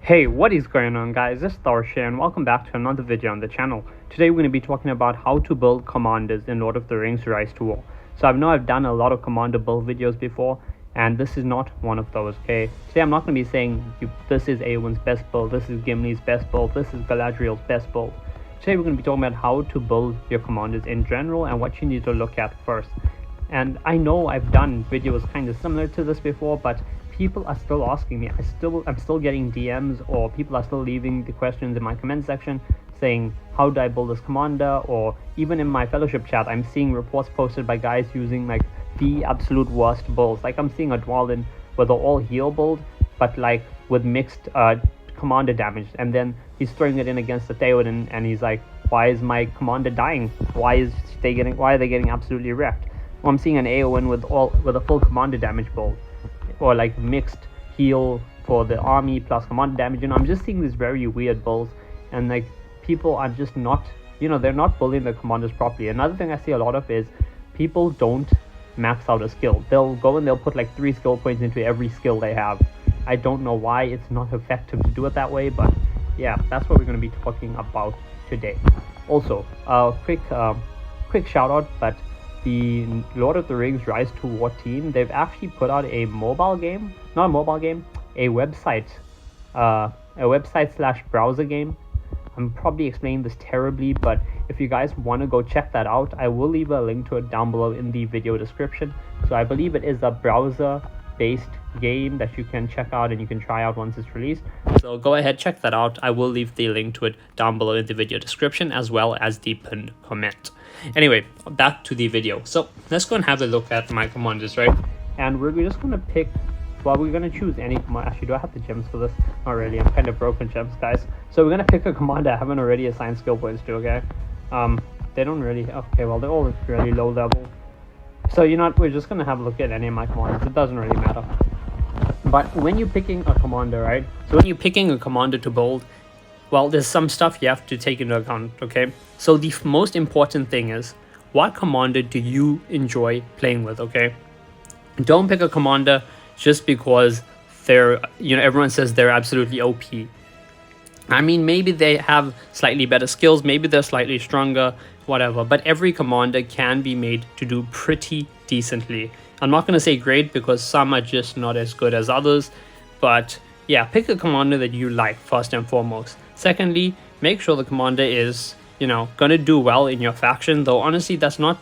Hey, what is going on guys, this is Tharsha and welcome back to another video on the channel. Today we're going to be talking about how to build commanders in Lord of the Rings Rise to War. So I know I've done a lot of commander build videos before and this is not one of those, okay? Today I'm not going to be saying this is Eowyn's best build, this is Gimli's best build, this is Galadriel's best build. Today we're going to be talking about how to build your commanders in general and what you need to look at first. And I know I've done videos kind of similar to this before, but people are still asking me. I'm still getting DMs, or people are still leaving the questions in my comment section saying, how do I build this commander? Or even in my fellowship chat, I'm seeing reports posted by guys using like the absolute worst builds. Like I'm seeing a Dwalin with an all heal build, but like with mixed commander damage, and then he's throwing it in against the Theoden, and he's like, why is my commander dying? Why are they getting absolutely wrecked? Well, I'm seeing an Eowyn with a full commander damage build, or like mixed heal for the army plus commander damage. I'm just seeing these very weird builds, and like people are just not, they're not building their commanders properly. Another thing I see a lot of is people don't max out a skill. They'll go and they'll put like 3 skill points into every skill they have. I don't know why. It's not effective to do it that way, but yeah, that's what we're going to be talking about today. Also, quick shout out, but the Lord of the Rings Rise to War team, they've actually put out a mobile game, not a mobile game, a website slash browser game. I'm probably explaining this terribly, but if you guys want to go check that out, I will leave a link to it down below in the video description. So I believe it is a browser based game that you can check out and you can try out once it's released. So go ahead, check that out. I will leave the link to it down below in the video description as well as the pinned comment. Anyway, back to the video. So let's go and have a look at my commanders, right? And we're just going to pick, well, we're going to choose any command. Actually, do I have the gems for this? Not really. I'm kind of broken gems, guys. So we're going to pick a commander I haven't already assigned skill points to, okay? They don't really, okay, well, they're all really low level. So you know what, we're just going to have a look at any of my commanders. It doesn't really matter. But when you're picking a commander, right? So when you're picking a commander to build, well, there's some stuff you have to take into account, okay? So the most important thing is, what commander do you enjoy playing with, okay? Don't pick a commander just because they're, everyone says they're absolutely OP. I mean, maybe they have slightly better skills, maybe they're slightly stronger, whatever. But every commander can be made to do pretty decently. I'm not going to say great because some are just not as good as others, but yeah, pick a commander that you like first and foremost. Secondly, make sure the commander is, gonna do well in your faction, though honestly that's not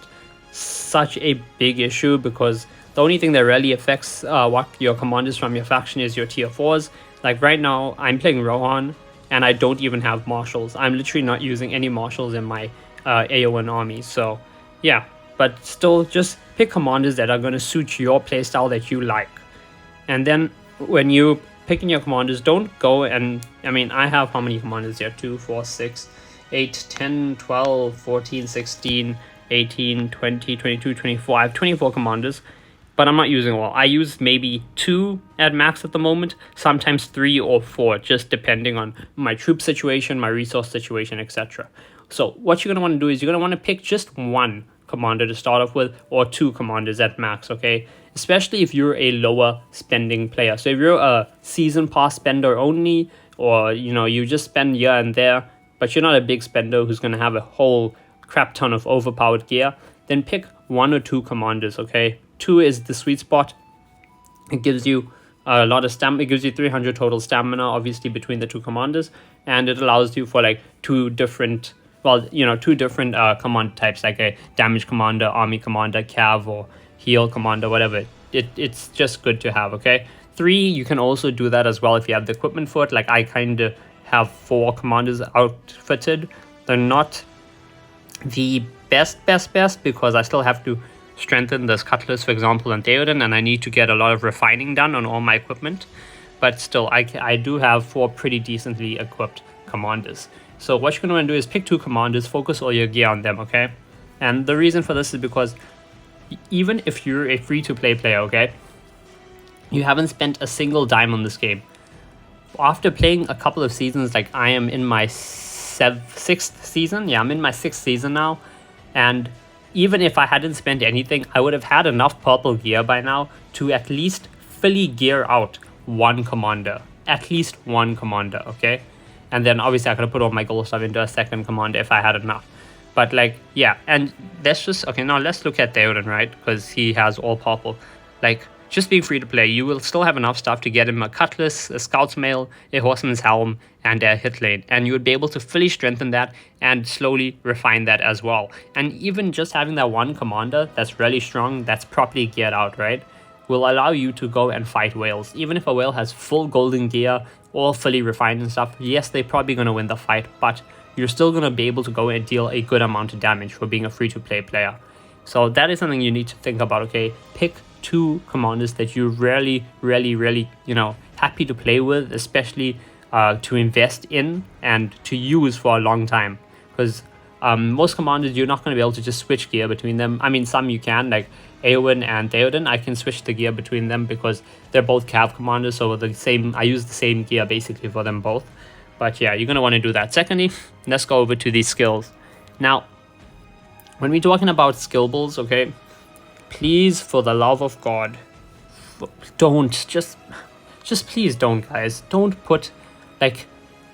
such a big issue because the only thing that really affects what your commanders from your faction is your tier 4s. Like right now, I'm playing Rohan and I don't even have marshals. I'm literally not using any marshals in my Eowyn army, so yeah. But still, just pick commanders that are going to suit your playstyle that you like. And then when you picking your commanders, don't go and, I have how many commanders here? 2, 4, 6, 8, 10, 12, 14, 16, 18, 20, 22, 24. I have 24 commanders, but I'm not using all. I use maybe 2 at max at the moment, sometimes 3 or 4, just depending on my troop situation, my resource situation, etc. So what you're going to want to do is you're going to want to pick just 1 commander to start off with, or 2 commanders at max, okay? Especially if you're a lower spending player. So if you're a season pass spender only, or you just spend here and there, but you're not a big spender who's going to have a whole crap ton of overpowered gear, then pick 1 or 2 commanders, okay? 2 is the sweet spot. It gives you a lot of stamina. It gives you 300 total stamina, obviously, between the 2 commanders, and it allows you for like 2 different command types, like a damage commander, army commander, cav, or heal commander, whatever. It's just good to have, okay? 3, you can also do that as well if you have the equipment for it. Like I kind of have 4 commanders outfitted. They're not the best because I still have to strengthen this cutlass, for example, and Theoden, and I need to get a lot of refining done on all my equipment. But still, I do have 4 pretty decently equipped commanders. So what you're going to want to do is pick 2 commanders, focus all your gear on them, okay? And the reason for this is because even if you're a free-to-play player, okay, you haven't spent a single dime on this game. After playing a couple of seasons, like I am in my 6th season. Yeah, I'm in my 6th season now. And even if I hadn't spent anything, I would have had enough purple gear by now to at least fully gear out 1 commander. at least one commander, okay? And then obviously I could have put all my gold stuff into a second commander if I had enough. But like, yeah, and let's just, okay, now let's look at Theoden, right? Because he has all purple. Like, just being free to play, you will still have enough stuff to get him a cutlass, a scout's mail, a horseman's helm, and a hit lane. And you would be able to fully strengthen that and slowly refine that as well. And even just having that one commander that's really strong, that's properly geared out, right, will allow you to go and fight whales. Even if a whale has full golden gear, all fully refined and stuff, yes, they're probably going to win the fight, but you're still going to be able to go and deal a good amount of damage for being a free-to-play player. So that is something you need to think about, okay? Pick 2 commanders that you're really, you know, happy to play with, especially to invest in and to use for a long time. Because most commanders, you're not going to be able to just switch gear between them. I mean, some you can, like Eowyn and Theoden, I can switch the gear between them because they're both cav commanders, so I use the same gear basically for them both. But yeah, you're going to want to do that. Secondly, let's go over to these skills. Now, when we're talking about skill bulls, okay, please, for the love of God, don't, just please don't, guys. Don't put, like,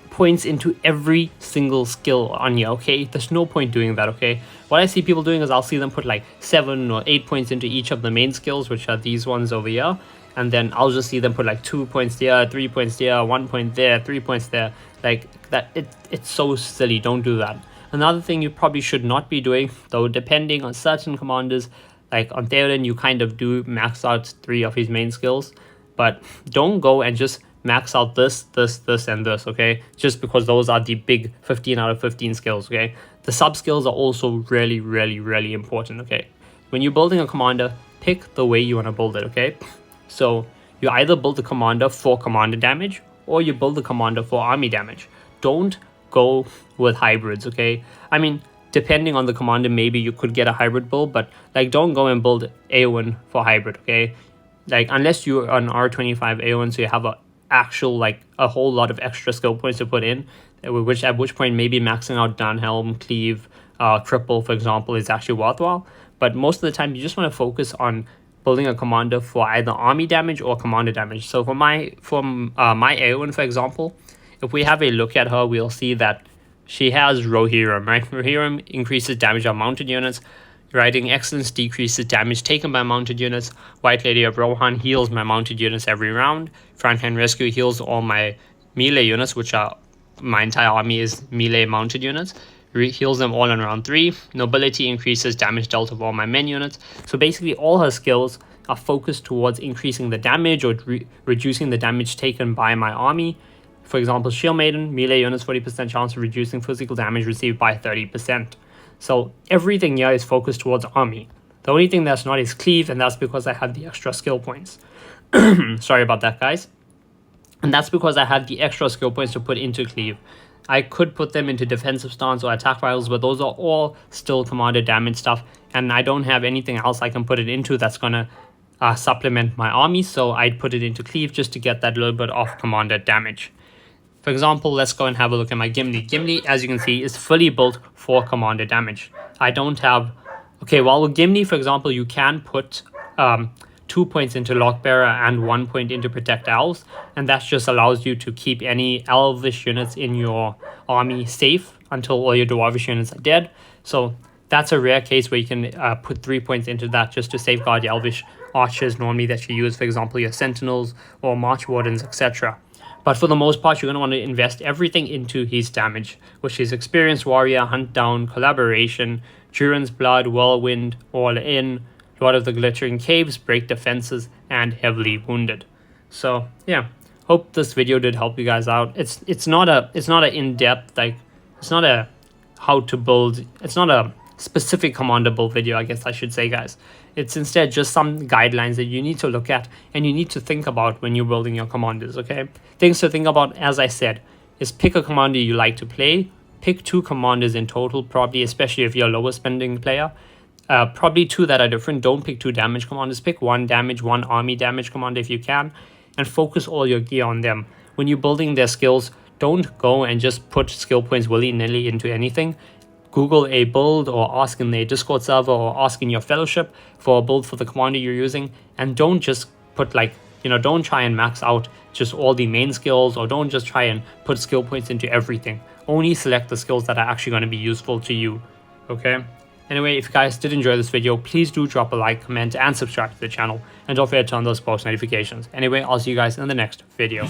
points into every single skill on you, okay? There's no point doing that, okay? What I see people doing is I'll see them put, like, 7 or 8 points into each of the main skills, which are these ones over here. And then I'll just see them put, like, 2 points there, 3 points there, 1 point there, 3 points there. Like, that, it's so silly. Don't do that. Another thing you probably should not be doing, though, depending on certain commanders, like on Theoden, you kind of do max out 3 of his main skills, but don't go and just max out this, and this, okay? Just because those are the big 15 out of 15 skills, okay? The sub skills are also really important, okay? When you're building a commander, pick the way you want to build it, okay? So you either build the commander for commander damage, or you build the commander for army damage. Don't go with hybrids, okay? I mean, depending on the commander, maybe you could get a hybrid build, but like, don't go and build Eowyn for hybrid, okay? Like, unless you're an R25 Eowyn, so you have a whole lot of extra skill points to put in, at which point maybe maxing out Dunhelm, Cleave, Cripple, for example, is actually worthwhile. But most of the time, you just want to focus on building a commander for either army damage or commander damage. So for my Eowyn, for example, if we have a look at her, we'll see that she has Rohirrim, right? Rohirrim increases damage on mounted units. Riding Excellence decreases damage taken by mounted units. White Lady of Rohan heals my mounted units every round. Frontline Rescue heals all my melee units, which are my entire army is melee mounted units. Heals them all in round 3. Nobility increases damage dealt of all my men units. So basically all her skills are focused towards increasing the damage or reducing the damage taken by my army. For example, Shield Maiden, melee units 40% chance of reducing physical damage received by 30%. So everything here is focused towards army. The only thing that's not is Cleave, and that's because I have the extra skill points. Sorry about that, guys. And that's because I have the extra skill points to put into Cleave. I could put them into defensive stance or attack rifles, but those are all still commander damage stuff, and I don't have anything else I can put it into that's gonna supplement my army, so I'd put it into Cleave just to get that little bit of commander damage. For example, let's go and have a look at my Gimli. Gimli, as you can see, is fully built for commander damage. I don't have... Okay, well, with Gimli, for example, you can put 2 points into Lockbearer and 1 point into Protect Elves, and that just allows you to keep any Elvish units in your army safe until all your Dwarvish units are dead. So that's a rare case where you can put 3 points into that just to safeguard the Elvish archers normally that you use, for example, your Sentinels or March Wardens, etc. But for the most part, you're going to want to invest everything into his damage, which is Experienced Warrior, Hunt Down, Collaboration, Durin's Blood, Whirlwind, All In, Lord of the Glittering Caves, Break Defenses, and Heavily Wounded. So yeah, hope this video did help you guys out. It's not a in-depth, like, it's not a how to build, it's not a specific commander build video, I guess I should say, guys. It's instead just some guidelines that you need to look at and you need to think about when you're building your commanders, okay? Things to think about, as I said, is pick a commander you like to play. Pick 2 commanders in total, probably, especially if you're a lower spending player. Probably 2 that are different. Don't pick 2 damage commanders. Pick 1 damage, 1 army damage commander if you can, and focus all your gear on them. When you're building their skills, don't go and just put skill points willy-nilly into anything. Google a build or ask in the Discord server or ask in your fellowship for a build for the commander you're using, and don't just put like You know, don't try and max out just all the main skills, or don't just try and put skill points into everything. Only select the skills that are actually going to be useful to you, okay? Anyway, if you guys did enjoy this video, please do drop a like, comment, and subscribe to the channel. And don't forget to turn on those post notifications. Anyway, I'll see you guys in the next video.